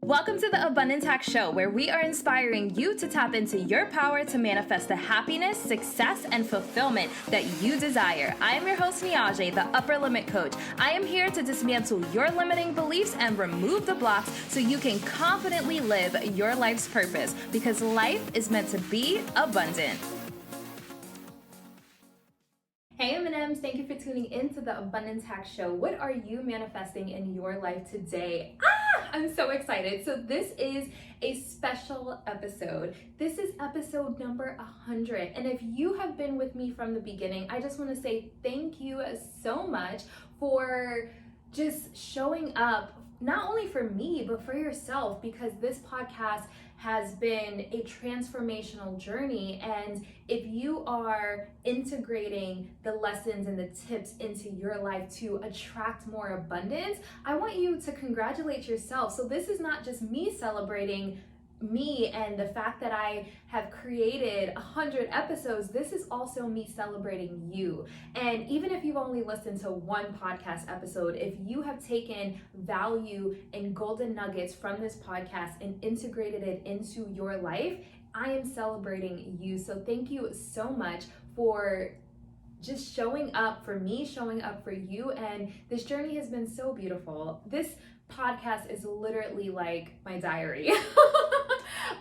Welcome to the Abundance Hack Show, where we are inspiring you to tap into your power to manifest the happiness, success, and fulfillment that you desire. I am your host, Niajae, the Upper Limit Coach. I am here to dismantle your limiting beliefs and remove the blocks so you can confidently live your life's purpose, because life is meant to be abundant. Hey M&Ms, thank you for tuning in to the Abundance Hack Show. What are you manifesting in your life today? I'm so excited. So this is a special episode. This is episode number 100. And if you have been with me from the beginning, I just want to say thank you so much for just showing up, not only for me, but for yourself, because this podcast has been a transformational journey. And if you are integrating the lessons and the tips into your life to attract more abundance, I want you to congratulate yourself. So this is not just me celebrating me and the fact that I have created 100 episodes. This is also me celebrating you. And even if you've only listened to one podcast episode, if you have taken value and golden nuggets from this podcast and integrated it into your life, I am celebrating you. So thank you so much for just showing up for me, showing up for you. And this journey has been so beautiful. This podcast is literally like my diary.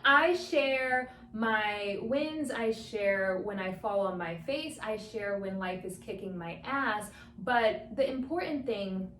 I share my wins, I share when I fall on my face, I share when life is kicking my ass. But the important thing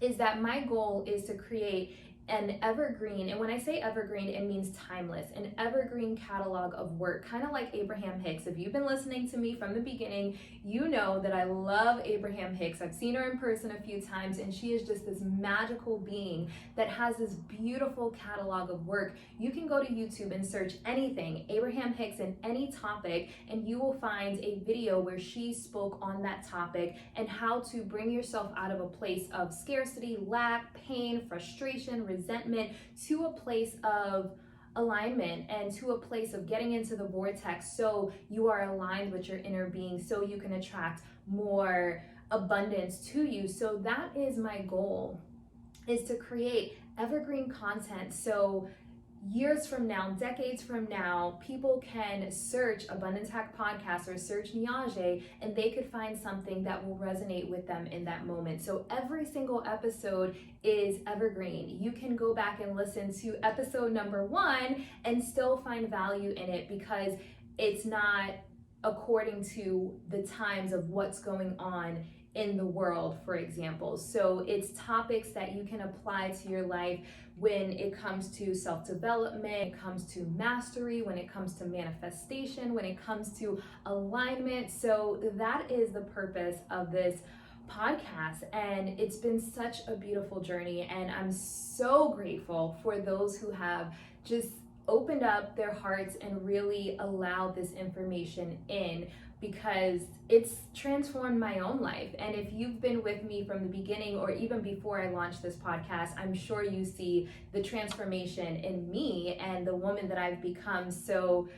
is that my goal is to create an evergreen, and when I say evergreen, it means timeless, an evergreen catalog of work, kind of like Abraham Hicks. If you've been listening to me from the beginning, you know that I love Abraham Hicks. I've seen her in person a few times, and she is just this magical being that has this beautiful catalog of work. You can go to YouTube and search anything, Abraham Hicks in any topic, and you will find a video where she spoke on that topic and how to bring yourself out of a place of scarcity, lack, pain, frustration, resentment, to a place of alignment and to a place of getting into the vortex so you are aligned with your inner being, so you can attract more abundance to you. So that is my goal, is to create evergreen content so years from now, decades from now, people can search Abundance Hack Podcast or search Niajae, and they could find something that will resonate with them in that moment. So every single episode is evergreen. You can go back and listen to episode number 1 and still find value in it, because it's not according to the times of what's going on in the world, for example. So it's topics that you can apply to your life when it comes to self-development, when it comes to mastery, when it comes to manifestation, when it comes to alignment. So that is the purpose of this podcast, and it's been such a beautiful journey, and I'm so grateful for those who have just opened up their hearts and really allowed this information in, because it's transformed my own life. And if you've been with me from the beginning or even before I launched this podcast, I'm sure you see the transformation in me and the woman that I've become. So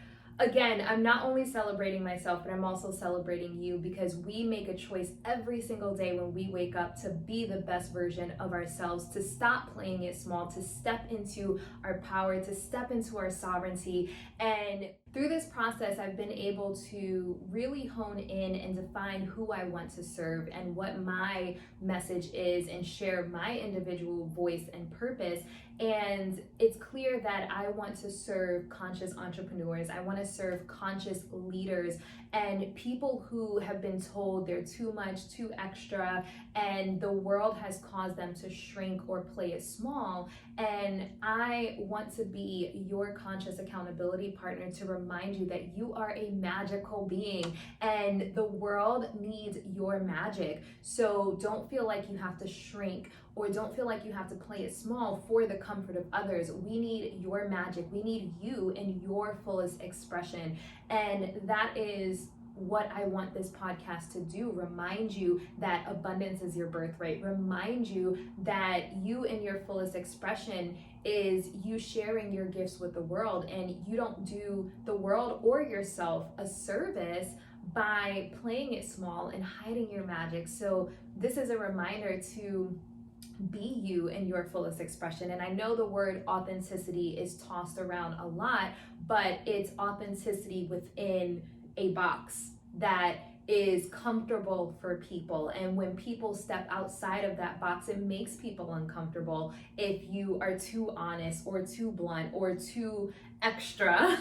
again, I'm not only celebrating myself, but I'm also celebrating you, because we make a choice every single day when we wake up to be the best version of ourselves, to stop playing it small, to step into our power, to step into our sovereignty. And through this process, I've been able to really hone in and define who I want to serve and what my message is, and share my individual voice and purpose. And it's clear that I want to serve conscious entrepreneurs. I want to serve conscious leaders and people who have been told they're too much, too extra, and the world has caused them to shrink or play it small. And I want to be your conscious accountability partner to remind you that you are a magical being and the world needs your magic. So don't feel like you have to shrink, or don't feel like you have to play it small for the comfort of others. We need your magic. We need you in your fullest expression. And that is what I want this podcast to do. Remind you that abundance is your birthright. Remind you that you in your fullest expression is you sharing your gifts with the world, and you don't do the world or yourself a service by playing it small and hiding your magic. So this is a reminder to be you in your fullest expression. And I know the word authenticity is tossed around a lot, but it's authenticity within a box that is comfortable for people. And when people step outside of that box, it makes people uncomfortable if you are too honest or too blunt or too extra.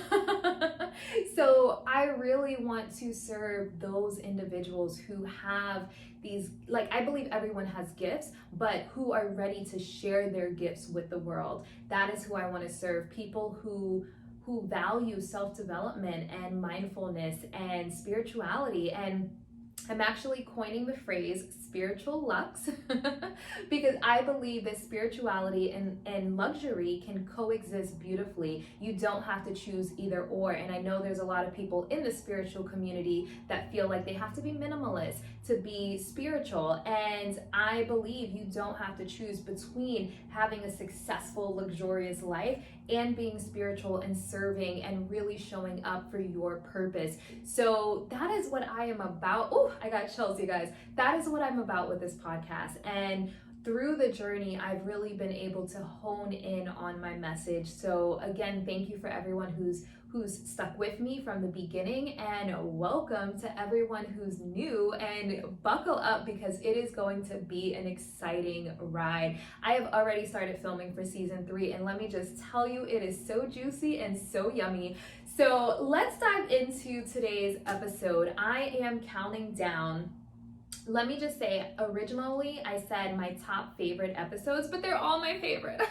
So I really want to serve those individuals who have these, like, I believe everyone has gifts, but who are ready to share their gifts with the world. That is who I want to serve. People who value self-development and mindfulness and spirituality. And I'm actually coining the phrase spiritual lux because I believe that spirituality and luxury can coexist beautifully. You don't have to choose either or. And I know there's a lot of people in the spiritual community that feel like they have to be minimalist to be spiritual. And I believe you don't have to choose between having a successful, luxurious life and being spiritual and serving and really showing up for your purpose. So that is what I am about. Oh, I got chills, you guys. That is what I'm about with this podcast. And through the journey, I've really been able to hone in on my message. So again, thank you for everyone who's stuck with me from the beginning, and welcome to everyone who's new, and buckle up because it is going to be an exciting ride. I have already started filming for season 3, and let me just tell you, it is so juicy and so yummy. So let's dive into today's episode. I am counting down. Let me just say, originally I said my top favorite episodes, but they're all my favorite.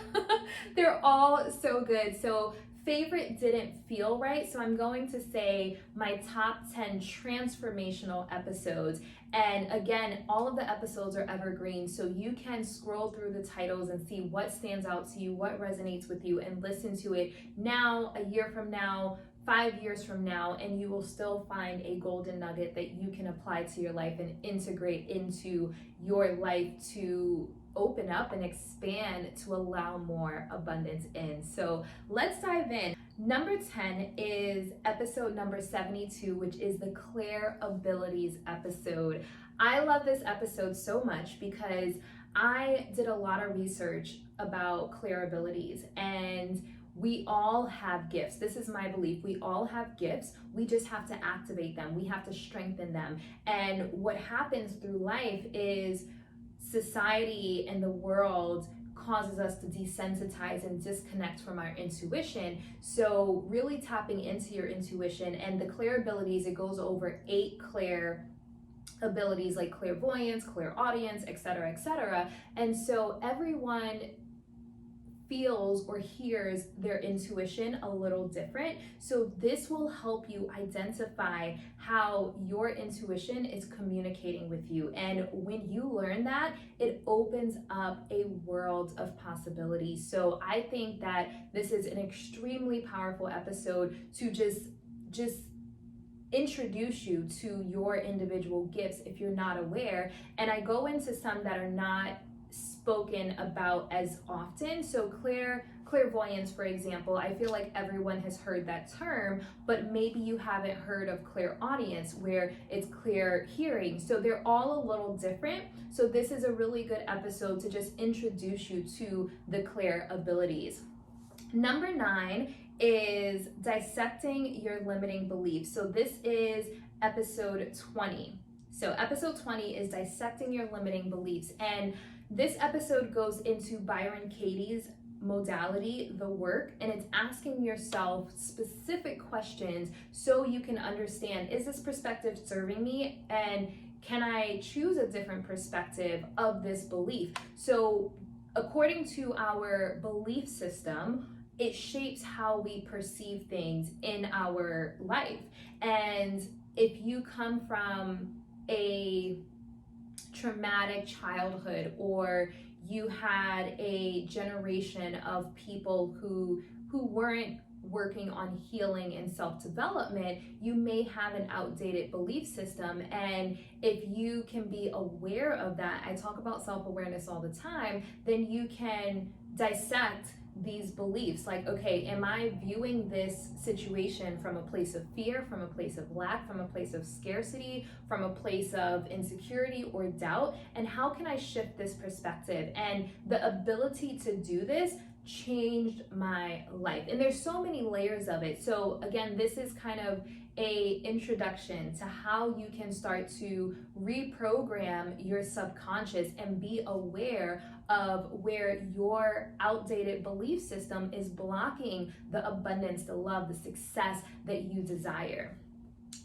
They're all so good. So favorite didn't feel right, so I'm going to say my top 10 transformational episodes. And again, all of the episodes are evergreen, so you can scroll through the titles and see what stands out to you, what resonates with you, and listen to it now, a year from now, 5 years from now, and you will still find a golden nugget that you can apply to your life and integrate into your life to open up and expand to allow more abundance in. So let's dive in. Number 10 is episode number 72, which is the Claire Abilities episode. I love this episode so much because I did a lot of research about Claire abilities, and we all have gifts. This is my belief. We all have gifts. We just have to activate them. We have to strengthen them. And what happens through life is society and the world causes us to desensitize and disconnect from our intuition. So really tapping into your intuition, and the Claire abilities, it goes over 8 Claire abilities like clairvoyance, clairaudience, etc., etc. And so everyone feels or hears their intuition a little different. So this will help you identify how your intuition is communicating with you. And when you learn that, it opens up a world of possibilities. So I think that this is an extremely powerful episode to just introduce you to your individual gifts if you're not aware. And I go into some that are not spoken about as often. So clairvoyance, for example, I feel like everyone has heard that term, but maybe you haven't heard of clairaudience, where it's clear hearing. So they're all a little different. So this is a really good episode to just introduce you to the Claire abilities. Number 9 is dissecting your limiting beliefs. So this is episode 20. So episode 20 is dissecting your limiting beliefs. And this episode goes into Byron Katie's modality, the work, and it's asking yourself specific questions so you can understand, is this perspective serving me? And can I choose a different perspective of this belief? So according to our belief system, it shapes how we perceive things in our life. And if you come from a traumatic childhood, or you had a generation of people who weren't working on healing and self-development, you may have an outdated belief system. And if you can be aware of that, I talk about self-awareness all the time, then you can dissect these beliefs. Like, okay, am I viewing this situation from a place of fear, from a place of lack, from a place of scarcity, from a place of insecurity or doubt? And how can I shift this perspective? And the ability to do this changed my life. And there's so many layers of it. So again, this is kind of a introduction to how you can start to reprogram your subconscious and be aware of where your outdated belief system is blocking the abundance, the love, the success that you desire.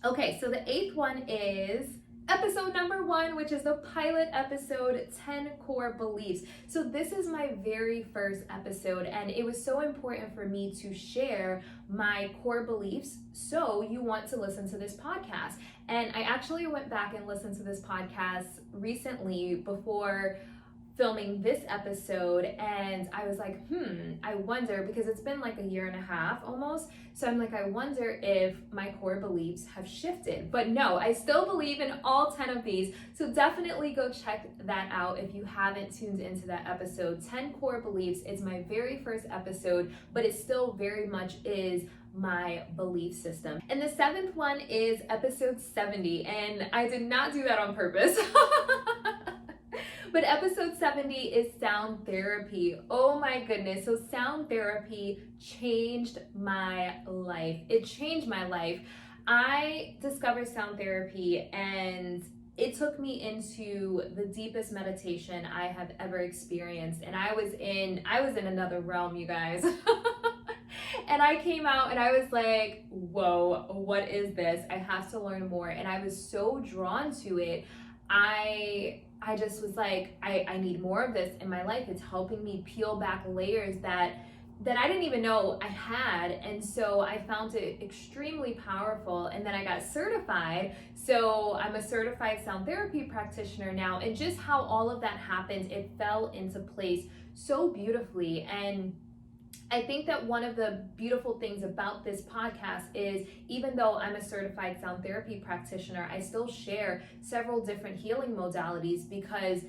Okay, so the 8th one is episode number 1, which is the pilot episode, 10 core beliefs. So this is my very first episode, and it was so important for me to share my core beliefs. So you want to listen to this podcast. And I actually went back and listened to this podcast recently before filming this episode, and I was like, I wonder, because it's been like a year and a half almost, so I'm like, I wonder if my core beliefs have shifted. But no, I still believe in all 10 of these, so definitely go check that out if you haven't tuned into that episode. 10 core beliefs. It's my very first episode, but it still very much is my belief system. And the 7th one is episode 70, and I did not do that on purpose. But episode 70 is sound therapy. Oh my goodness. So sound therapy changed my life. It changed my life. I discovered sound therapy, and it took me into the deepest meditation I have ever experienced. And I was in another realm, you guys. And I came out and I was like, whoa, what is this? I have to learn more. And I was so drawn to it. I just was like, I need more of this in my life. It's helping me peel back layers that I didn't even know I had. And so I found it extremely powerful. And then I got certified. So I'm a certified sound therapy practitioner now. And just how all of that happened, it fell into place so beautifully. And I think that one of the beautiful things about this podcast is, even though I'm a certified sound therapy practitioner, I still share several different healing modalities, because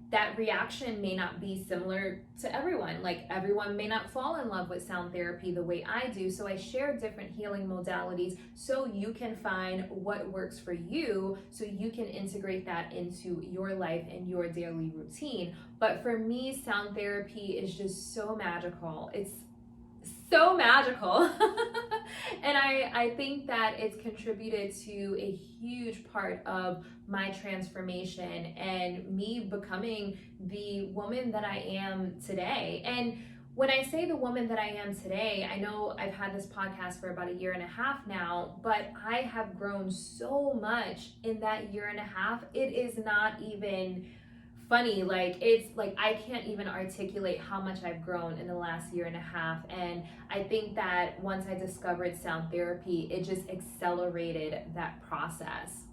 that reaction may not be similar to everyone. Like, everyone may not fall in love with sound therapy the way I do. So I share different healing modalities so you can find what works for you, so you can integrate that into your life and your daily routine. But for me, sound therapy is just so magical. It's so magical. And I think that it's contributed to a huge part of my transformation and me becoming the woman that I am today. And when I say the woman that I am today, I know I've had this podcast for about a year and a half now, but I have grown so much in that year and a half. It is not even funny. Like, it's like I can't even articulate how much I've grown in the last year and a half. And I think that once I discovered sound therapy, it just accelerated that process.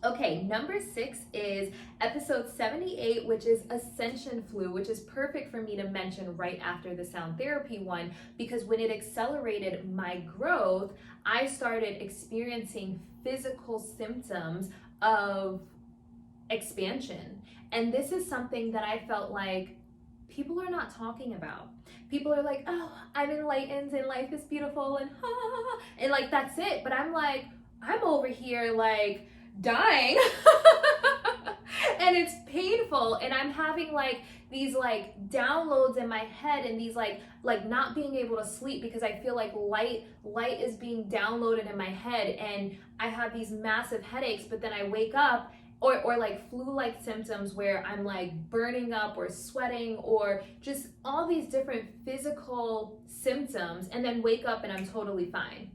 Okay, number 6 is episode 78, which is Ascension Flu, which is perfect for me to mention right after the sound therapy one, because when it accelerated my growth, I started experiencing physical symptoms of expansion. And this is something that I felt like people are not talking about. People are like, oh, I'm enlightened and life is beautiful and like, that's it. But I'm like, I'm over here like dying and it's painful, and I'm having like these like downloads in my head, and these like not being able to sleep because I feel like light is being downloaded in my head, and I have these massive headaches, but then I wake up, or like flu-like symptoms where I'm like burning up or sweating, or just all these different physical symptoms, and then wake up and I'm totally fine.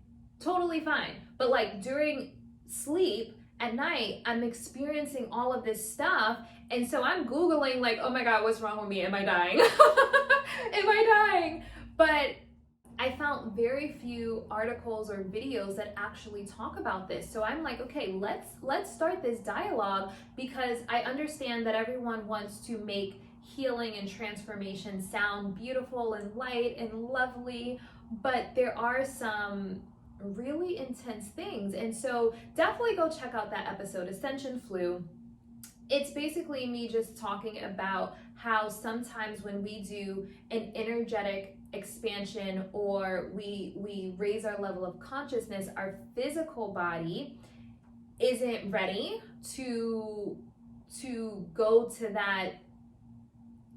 But like during sleep at night, I'm experiencing all of this stuff. And so I'm Googling like, oh my God, what's wrong with me? Am I dying? Am I dying? But I found very few articles or videos that actually talk about this. So I'm like, okay, let's start this dialogue, because I understand that everyone wants to make healing and transformation sound beautiful and light and lovely, but there are some really intense things. And so definitely go check out that episode, Ascension Flu. It's basically me just talking about how sometimes when we do an energetic expansion or we raise our level of consciousness, our physical body isn't ready to go to that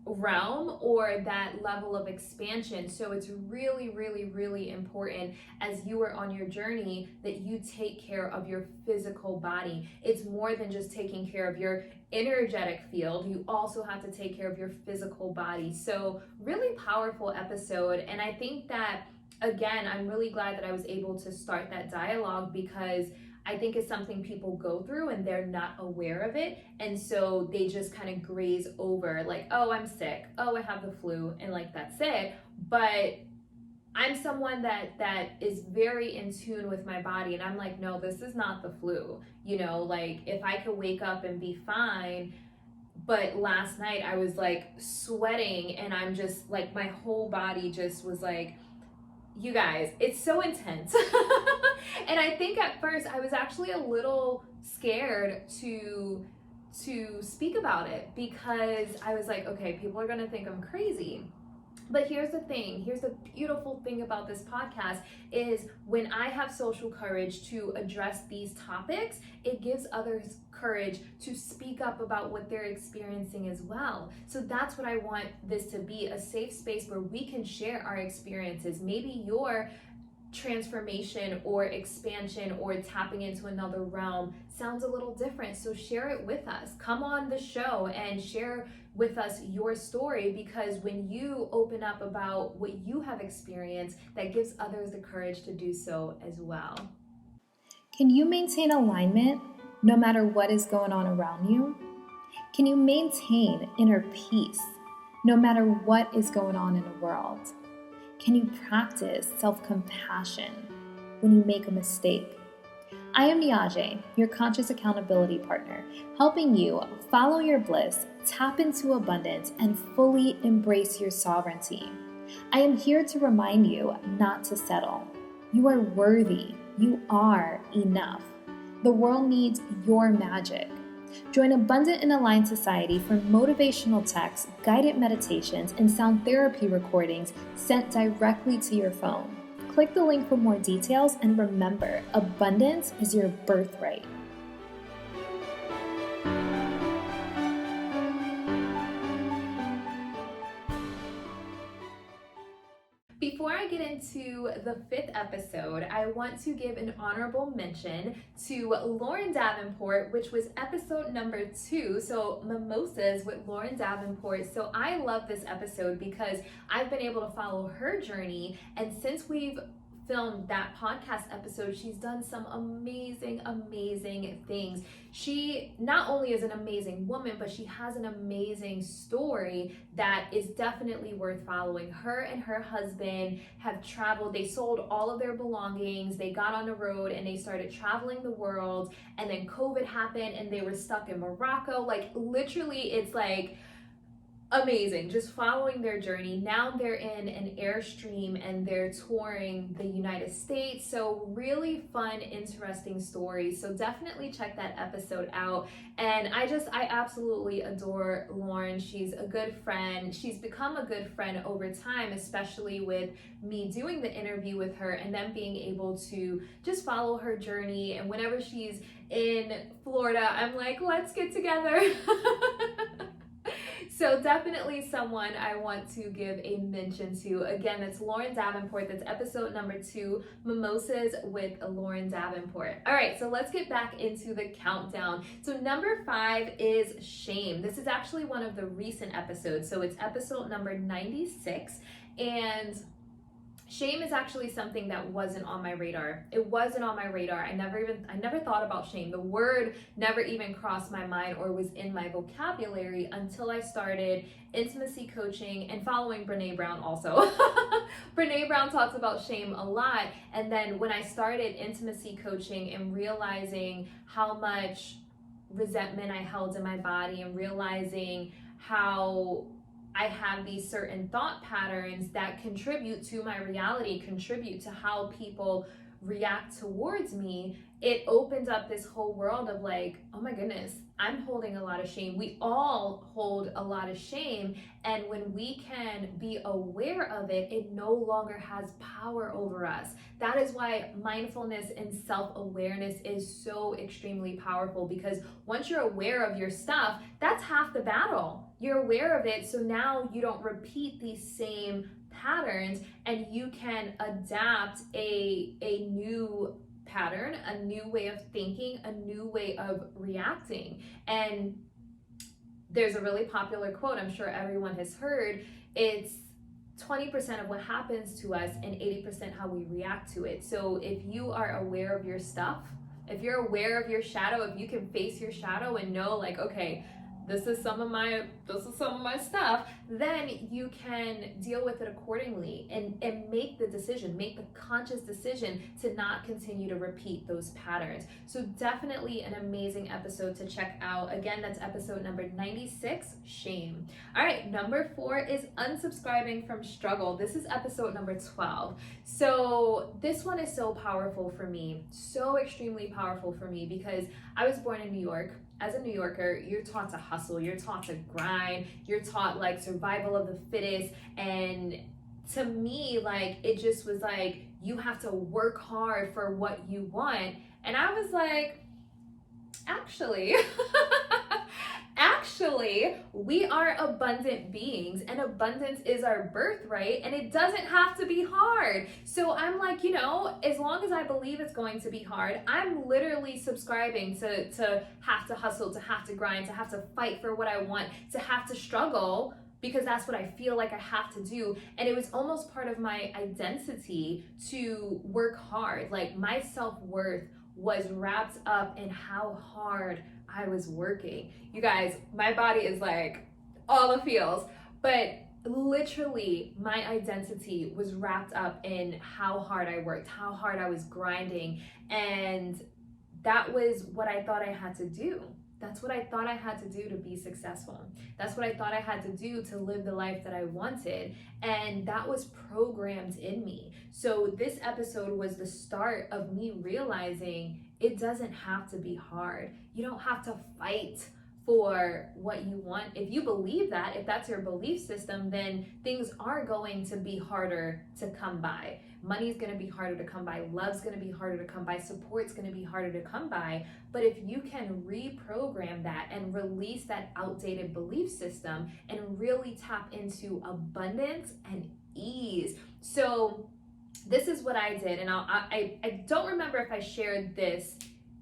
realm or that level of expansion. So it's really, really, really important as you are on your journey that you take care of your physical body. It's more than just taking care of your energetic field. You also have to take care of your physical body. So really powerful episode. And I think that, again, I'm really glad that I was able to start that dialogue, because I think it's something people go through and they're not aware of it. And so they just kind of graze over, like, oh, I'm sick. Oh, I have the flu. And like, that's it. But I'm someone that is very in tune with my body. And I'm like, no, this is not the flu. You know, like if I could wake up and be fine, but last night I was like sweating and I'm just like, my whole body just was like, you guys, it's so intense. And I think at first I was actually a little scared to speak about it, because I was like, okay, people are gonna think I'm crazy. But here's the thing, here's the beautiful thing about this podcast is when I have social courage to address these topics, it gives others courage to speak up about what they're experiencing as well. So that's what I want this to be, a safe space where we can share our experiences. Maybe your transformation or expansion or tapping into another realm sounds a little different. So share it with us. Come on the show and share with us your story, because when you open up about what you have experienced, that gives others the courage to do so as well. Can you maintain alignment no matter what is going on around you? Can you maintain inner peace no matter what is going on in the world? Can you practice self-compassion when you make a mistake? I am Niajae, your conscious accountability partner, helping you follow your bliss, tap into abundance, and fully embrace your sovereignty. I am here to remind you not to settle. You are worthy. You are enough. The world needs your magic. Join Abundant and Aligned Society for motivational texts, guided meditations, and sound therapy recordings sent directly to your phone. Click the link for more details, and remember, abundance is your birthright. Before I get into the 5th episode, I want to give an honorable mention to Lauren Davenport, which was episode number 2. So Mimosas with Lauren Davenport. So I love this episode because I've been able to follow her journey. And since we've filmed that podcast episode, she's done some amazing things. She not only is an amazing woman, but she has an amazing story that is definitely worth following. Her and her husband have traveled. They sold all of their belongings. They got on the road and they started traveling the world. And then COVID happened and they were stuck in Morocco. Like literally, it's like amazing, just following their journey. Now they're in an Airstream and they're touring the United States. So really fun, interesting stories. So definitely check that episode out. And I absolutely adore Lauren. She's a good friend. She's become a good friend over time, especially with me doing the interview with her and then being able to just follow her journey. And whenever she's in Florida, I'm like, let's get together. So definitely someone I want to give a mention to. Again, that's Lauren Davenport. That's episode number 2, Mimosas with Lauren Davenport. All right, so let's get back into the countdown. So number 5 is shame. This is actually one of the recent episodes. So it's episode number 96. And shame is actually something that wasn't on my radar. It wasn't on my radar. I never thought about shame. The word never even crossed my mind or was in my vocabulary until I started intimacy coaching and following Brené Brown also. Brené Brown talks about shame a lot. And then when I started intimacy coaching and realizing how much resentment I held in my body and realizing how I have these certain thought patterns that contribute to my reality, contribute to how people react towards me, it opens up this whole world of like, oh my goodness, I'm holding a lot of shame. We all hold a lot of shame. And when we can be aware of it, it no longer has power over us. That is why mindfulness and self-awareness is so extremely powerful, because once you're aware of your stuff, that's half the battle. You're aware of it, so now you don't repeat these same patterns, and you can adapt a new pattern, a new way of thinking, a new way of reacting. And there's a really popular quote I'm sure everyone has heard. It's 20% of what happens to us and 80% how we react to it. So if you are aware of your stuff, if you're aware of your shadow, if you can face your shadow and know like, okay, this is some of my stuff, then you can deal with it accordingly and make the decision, make the conscious decision to not continue to repeat those patterns. So definitely an amazing episode to check out. Again, that's episode number 96, shame. All right, number 4 is unsubscribing from struggle. This is episode number 12. So this one is so powerful for me, so extremely powerful for me, because I was born in New York. As a New Yorker, you're taught to hustle, you're taught to grind, you're taught like survival of the fittest. And to me, like, it just was like, you have to work hard for what you want. And I was like, actually, we are abundant beings, and abundance is our birthright, and it doesn't have to be hard. So I'm like, you know, as long as I believe it's going to be hard, I'm literally subscribing to have to hustle, to have to grind, to have to fight for what I want, to have to struggle, because that's what I feel like I have to do. And it was almost part of my identity to work hard. Like, my self-worth was wrapped up in how hard I was working. You guys, my body is like all the feels, but literally my identity was wrapped up in how hard I worked, how hard I was grinding. And that was what I thought I had to do. That's what I thought I had to do to be successful. That's what I thought I had to do to live the life that I wanted. And that was programmed in me. So this episode was the start of me realizing it doesn't have to be hard. You don't have to fight for what you want. If you believe that, if that's your belief system, then things are going to be harder to come by. Money's going to be harder to come by. Love's going to be harder to come by. Support's going to be harder to come by. But if you can reprogram that and release that outdated belief system and really tap into abundance and ease. So this is what I did. And I don't remember if I shared this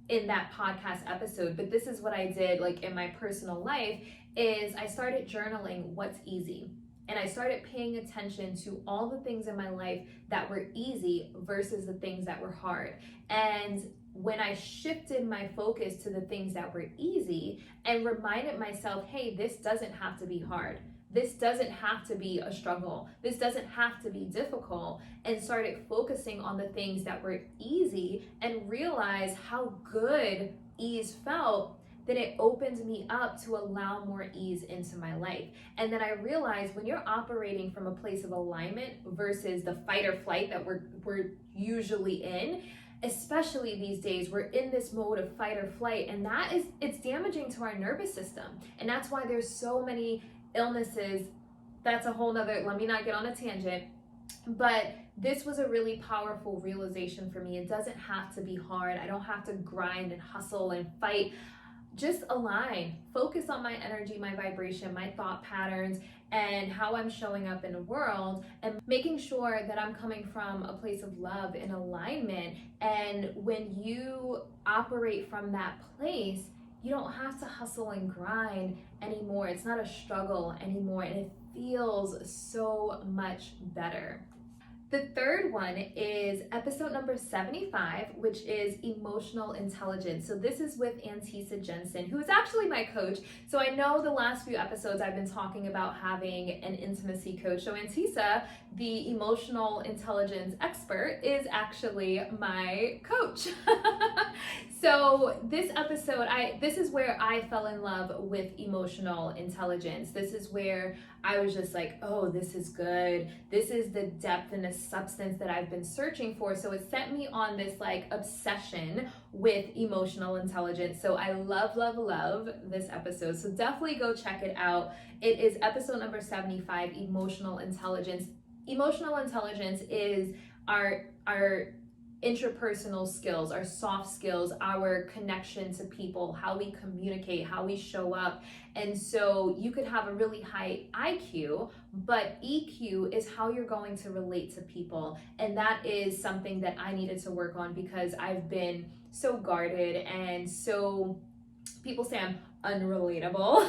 in that podcast episode, but this is what I did like in my personal life, is I started journaling what's easy. And I started paying attention to all the things in my life that were easy versus the things that were hard. And when I shifted my focus to the things that were easy and reminded myself, hey, this doesn't have to be hard. This doesn't have to be a struggle. This doesn't have to be difficult. And started focusing on the things that were easy and realized how good ease felt, then it opened me up to allow more ease into my life. And then I realized when you're operating from a place of alignment versus the fight or flight that we're usually in, especially these days, we're in this mode of fight or flight, and it's damaging to our nervous system. And that's why there's so many illnesses. That's a whole nother, let me not get on a tangent. But this was a really powerful realization for me. It doesn't have to be hard. I don't have to grind and hustle and fight. Just align, focus on my energy, my vibration, my thought patterns, and how I'm showing up in the world, and making sure that I'm coming from a place of love and alignment. And when you operate from that place, you don't have to hustle and grind anymore. It's not a struggle anymore, and it feels so much better. The third one is episode number 75, which is emotional intelligence. So this is with Antisa Jensen, who is actually my coach. So I know the last few episodes I've been talking about having an intimacy coach. So Antisa the emotional intelligence expert, is actually my coach. So this episode, this is where I fell in love with emotional intelligence. This is where I was just like, oh, this is good. This is the depth and the substance that I've been searching for. So it sent me on this like obsession with emotional intelligence. So I love, love, love this episode. So definitely go check it out. It is episode number 75, emotional intelligence. Emotional intelligence is our interpersonal skills, our soft skills, our connection to people, how we communicate, how we show up. And so you could have a really high IQ, but EQ is how you're going to relate to people. And that is something that I needed to work on because I've been so guarded and so, people say I'm unrelatable.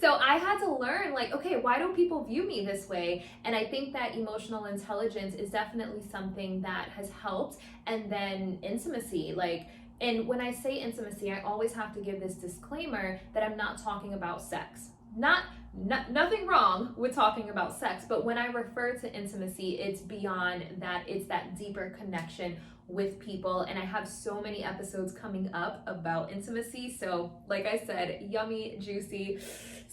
So I had to learn, like, okay, why do people view me this way? And I think that emotional intelligence is definitely something that has helped. And then intimacy, like, and when I say intimacy, I always have to give this disclaimer that I'm not talking about sex. Nothing wrong with talking about sex, but when I refer to intimacy, it's beyond that. It's that deeper connection with people, and I have so many episodes coming up about intimacy. So like I said, yummy, juicy,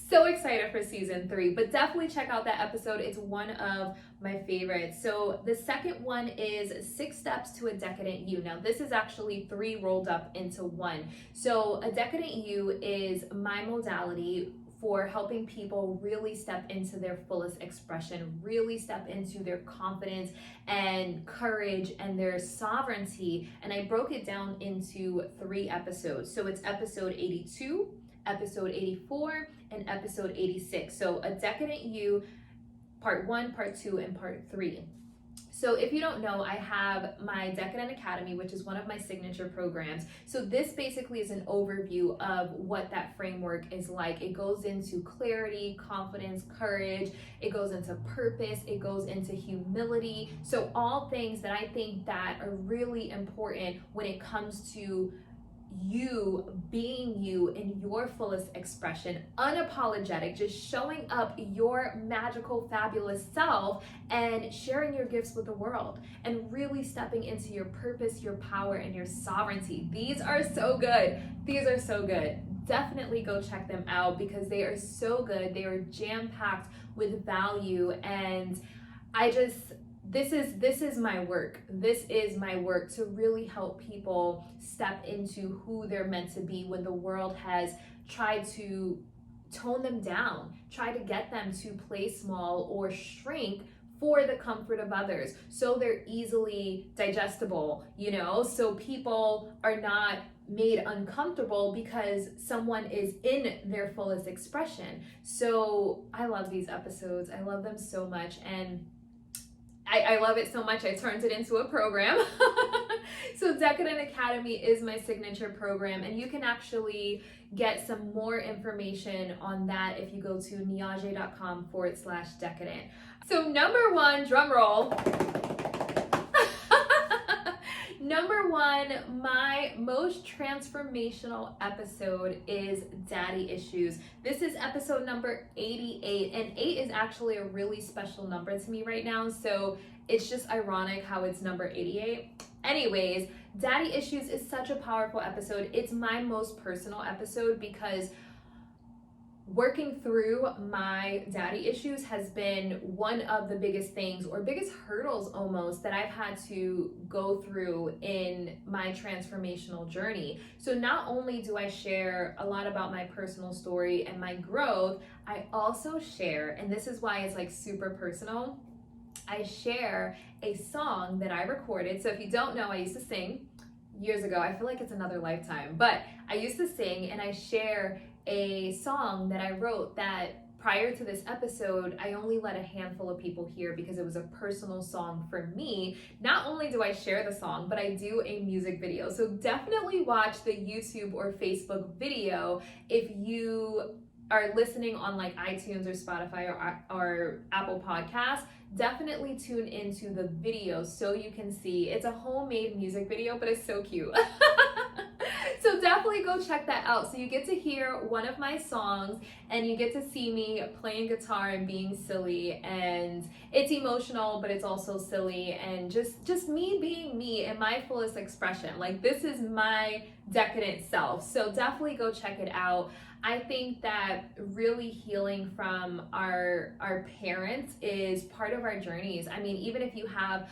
so excited for season 3, but definitely check out that episode. It's one of my favorites. So the second one is 6 steps to a decadent you. Now this is actually 3 rolled up into one. So a decadent you is my modality for helping people really step into their fullest expression, really step into their confidence and courage and their sovereignty. And I broke it down into 3 episodes. So it's episode 82, episode 84, and episode 86. So a decadent you, part 1, part 2, and part 3. So if you don't know, I have my Decadent Academy, which is one of my signature programs. So this basically is an overview of what that framework is like. It goes into clarity, confidence, courage. It goes into purpose. It goes into humility. So all things that I think that are really important when it comes to you being you in your fullest expression, unapologetic, just showing up your magical, fabulous self and sharing your gifts with the world and really stepping into your purpose, your power, and your sovereignty. These are so good. These are so good. Definitely go check them out because they are so good. They are jam-packed with value, and this is my work. This is my work to really help people step into who they're meant to be when the world has tried to tone them down, try to get them to play small or shrink for the comfort of others. So they're easily digestible, so people are not made uncomfortable because someone is in their fullest expression. So I love these episodes. I love them so much. And I love it so much, I turned it into a program. So Decadent Academy is my signature program, and you can actually get some more information on that if you go to niajae.com/decadent. So number 1, drum roll. Number 1, my most transformational episode is Daddy Issues. This is episode number 88, and 8 is actually a really special number to me right now, so it's just ironic how it's number 88. Anyways, Daddy Issues is such a powerful episode. It's my most personal episode because working through my daddy issues has been one of the biggest things, or biggest hurdles almost, that I've had to go through in my transformational journey. So not only do I share a lot about my personal story and my growth, I also share, and this is why it's like super personal, I share a song that I recorded. So if you don't know, I used to sing years ago. I feel like it's another lifetime, but I used to sing, and I share a song that I wrote that prior to this episode, I only let a handful of people hear because it was a personal song for me. Not only do I share the song, but I do a music video. So definitely watch the YouTube or Facebook video if you are listening on like iTunes or Spotify or Apple Podcasts. Definitely tune into the video so you can see. It's a homemade music video, but it's so cute. So definitely go check that out. So you get to hear one of my songs and you get to see me playing guitar and being silly, and it's emotional, but it's also silly, and just me being me in my fullest expression. Like, this is my decadent self. So definitely go check it out. I think that really healing from our parents is part of our journeys. I mean, even if you have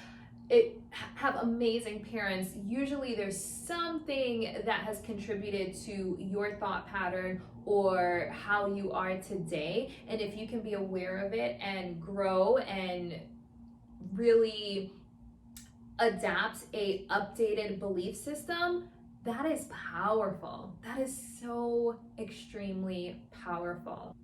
amazing parents, usually there's something that has contributed to your thought pattern or how you are today. And if you can be aware of it and grow and really adapt a updated belief system, that is powerful. That is so extremely powerful.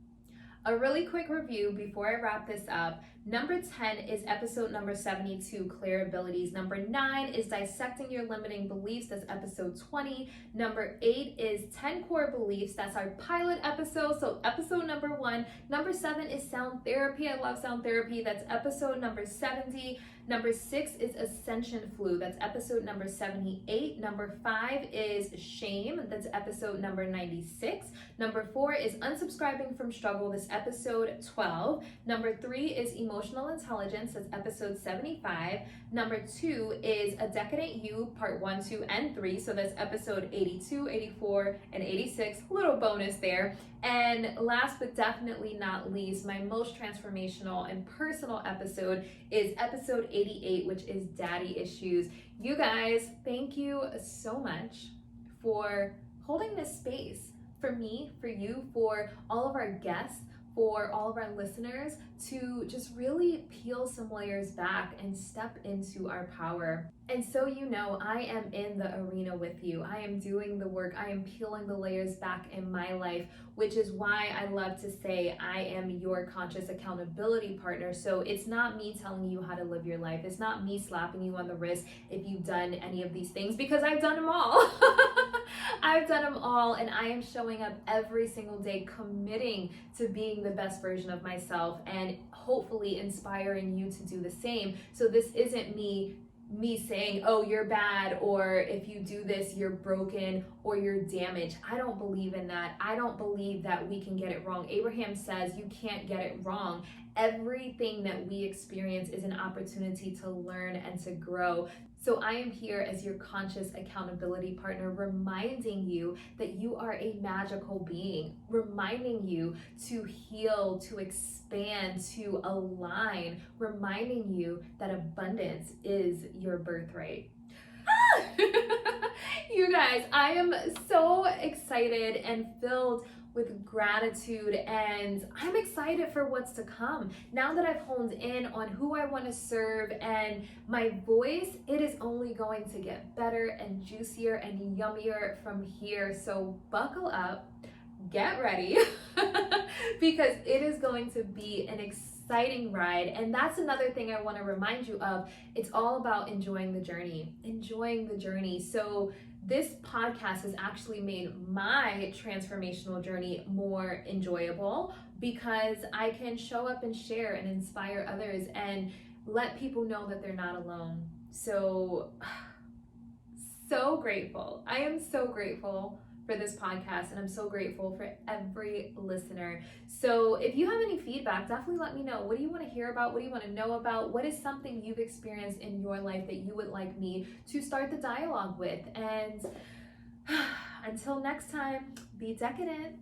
A really quick review before I wrap this up. Number 10 is episode number 72, Clear Abilities. Number 9 is Dissecting Your Limiting Beliefs. That's episode 20. Number 8 is 10 Core Beliefs. That's our pilot episode. So episode number 1. Number 7 is Sound Therapy. I love sound therapy. That's episode number 70. Number 6 is Ascension Flu. That's episode number 78. Number 5 is Shame. That's episode number 96. Number 4 is Unsubscribing from Struggle. That's episode 12. Number 3 is Emotional Intelligence. That's episode 75. Number 2 is A Decadent You, part 1, 2, and 3. So that's episode 82, 84, and 86. Little bonus there. And last but definitely not least, my most transformational and personal episode is episode 88, which is Daddy Issues. You guys, thank you so much for holding this space for me, for you, for all of our guests, for all of our listeners, to just really peel some layers back and step into our power. And so, you know, I am in the arena with you. I am doing the work. I am peeling the layers back in my life, which is why I love to say I am your conscious accountability partner. So it's not me telling you how to live your life. It's not me slapping you on the wrist if you've done any of these things, because I've done them all. I've done them all, and I am showing up every single day, committing to being the best version of myself and hopefully inspiring you to do the same. So this isn't me saying, oh, you're bad, or if you do this, you're broken or you're damaged. I don't believe in that. I don't believe that we can get it wrong. Abraham says you can't get it wrong. Everything that we experience is an opportunity to learn and to grow. So I am here as your conscious accountability partner, reminding you that you are a magical being, reminding you to heal, to expand, to align, reminding you that abundance is your birthright. You guys, I am so excited and filled with gratitude, and I'm excited for what's to come. Now that I've honed in on who I want to serve and my voice, it is only going to get better and juicier and yummier from here. So buckle up, get ready, because it is going to be an exciting ride. And that's another thing I want to remind you of. It's all about enjoying the journey, So this podcast has actually made my transformational journey more enjoyable, because I can show up and share and inspire others and let people know that they're not alone. So grateful. I am so grateful for this podcast, and I'm so grateful for every listener. So if you have any feedback, definitely let me know. What do you want to hear about? What do you want to know about? What is something you've experienced in your life that you would like me to start the dialogue with? And until next time, be decadent.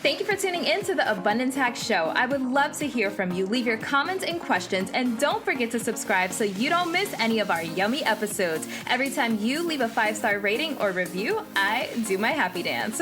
Thank you for tuning in to the Abundance Hack Show. I would love to hear from you. Leave your comments and questions, and don't forget to subscribe so you don't miss any of our yummy episodes. Every time you leave a 5-star rating or review, I do my happy dance.